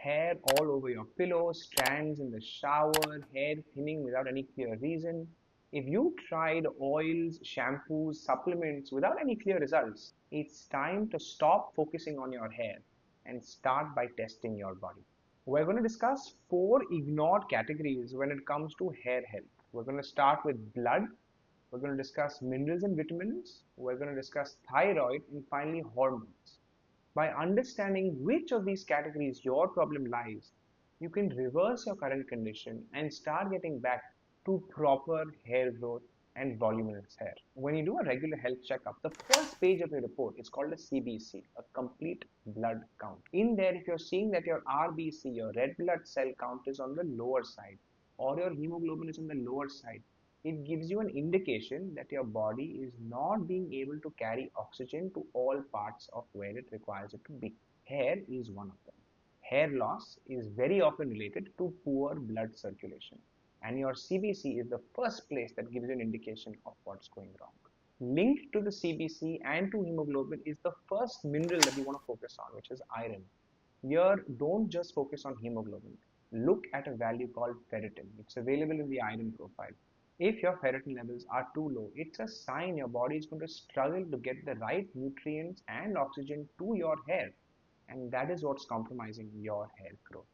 Hair all over your pillow, strands in the shower, hair thinning without any clear reason. If you tried oils, shampoos, supplements without any clear results, it's time to stop focusing on your hair and start by testing your body. We're going to discuss 4 ignored categories when it comes to hair health. We're going to start with blood, we're going to discuss minerals and vitamins, we're going to discuss thyroid, and finally hormones. By understanding which of these categories your problem lies, you can reverse your current condition and start getting back to proper hair growth and voluminous hair. When you do a regular health checkup, the first page of your report is called a CBC, a complete blood count. In there, if you're seeing that your RBC, your red blood cell count, is on the lower side, or your hemoglobin is on the lower side, it gives you an indication that your body is not being able to carry oxygen to all parts of where it requires it to be. Hair is one of them. Hair loss is very often related to poor blood circulation, and your CBC is the first place that gives you an indication of what's going wrong. Linked to the CBC and to hemoglobin is the first mineral that you want to focus on, which is iron. Here, don't just focus on hemoglobin. Look at a value called ferritin. It's available in the iron profile. If your ferritin levels are too low, it's a sign your body is going to struggle to get the right nutrients and oxygen to your hair, and that is what's compromising your hair growth.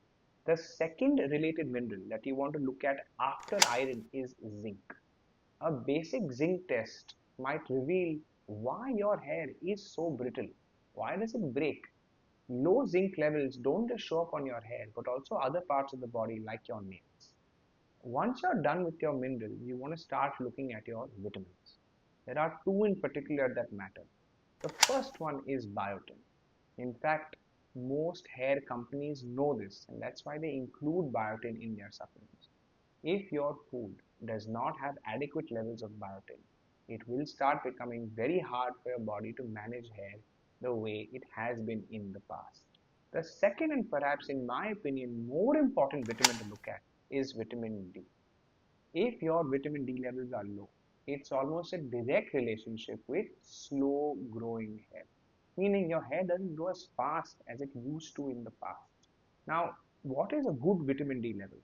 The second related mineral that you want to look at after iron is zinc. A basic zinc test might reveal why your hair is so brittle. Why does it break? Low zinc levels don't just show up on your hair, but also other parts of the body like your nails. Once you're done with your minerals, you want to start looking at your vitamins. There are 2 in particular that matter. The first one is biotin. In fact, most hair companies know this, and that's why they include biotin in their supplements. If your food does not have adequate levels of biotin, it will start becoming very hard for your body to manage hair the way it has been in the past. The second, and perhaps in my opinion, more important vitamin to look at is vitamin D. If your vitamin D levels are low, it's almost a direct relationship with slow growing hair, meaning your hair doesn't grow as fast as it used to in the past. Now, what is a good vitamin D level?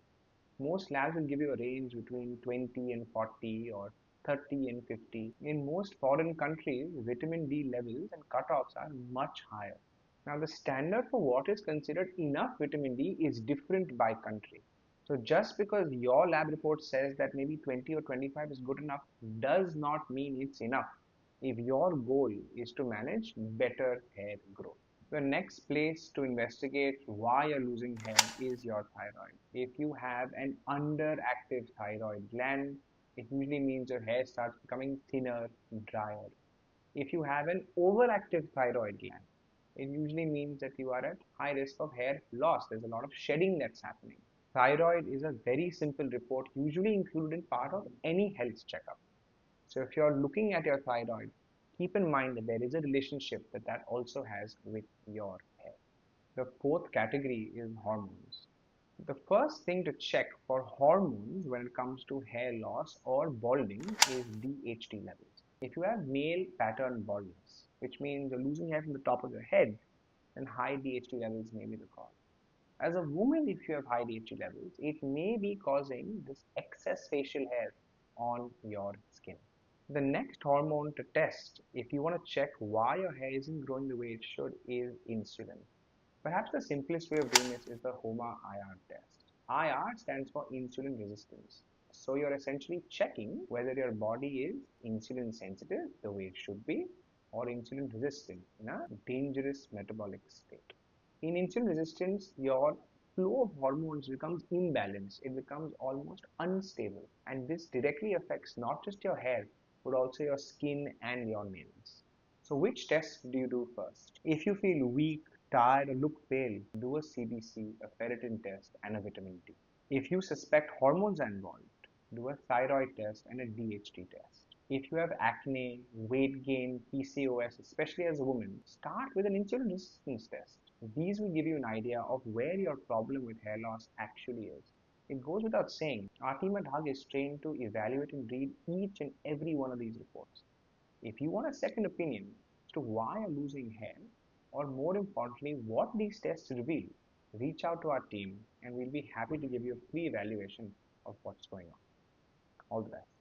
Most labs will give you a range between 20 and 40 or 30 and 50. In most foreign countries, vitamin D levels and cutoffs are much higher. Now, the standard for what is considered enough vitamin D is different by country. So, just because your lab report says that maybe 20 or 25 is good enough does not mean it's enough if your goal is to manage better hair growth. The next place to investigate why you're losing hair is your thyroid. If you have an underactive thyroid gland, it usually means your hair starts becoming thinner, drier. If you have an overactive thyroid gland, it usually means that you are at high risk of hair loss. There's a lot of shedding that's happening. Thyroid is a very simple report, usually included in part of any health checkup. So if you're looking at your thyroid, keep in mind that there is a relationship that that also has with your hair. The fourth category is hormones. The first thing to check for hormones when it comes to hair loss or balding is DHT levels. If you have male pattern baldness, which means you're losing hair from the top of your head, then high DHT levels may be the cause. As a woman, if you have high DHT levels, it may be causing this excess facial hair on your skin. The next hormone to test if you want to check why your hair isn't growing the way it should is insulin. Perhaps the simplest way of doing this is the HOMA-IR test. IR stands for insulin resistance. So you're essentially checking whether your body is insulin sensitive the way it should be or insulin resistant in a dangerous metabolic state. In insulin resistance, your flow of hormones becomes imbalanced. It becomes almost unstable. And this directly affects not just your hair, but also your skin and your nails. So which test do you do first? If you feel weak, tired, or look pale, do a CBC, a ferritin test, and a vitamin D. If you suspect hormones are involved, do a thyroid test and a DHT test. If you have acne, weight gain, PCOS, especially as a woman, start with an insulin resistance test. These will give you an idea of where your problem with hair loss actually is. It goes without saying, our team at Hug is trained to evaluate and read each and every one of these reports. If you want a second opinion as to why you're losing hair, or more importantly, what these tests reveal, reach out to our team and we'll be happy to give you a free evaluation of what's going on. All the best.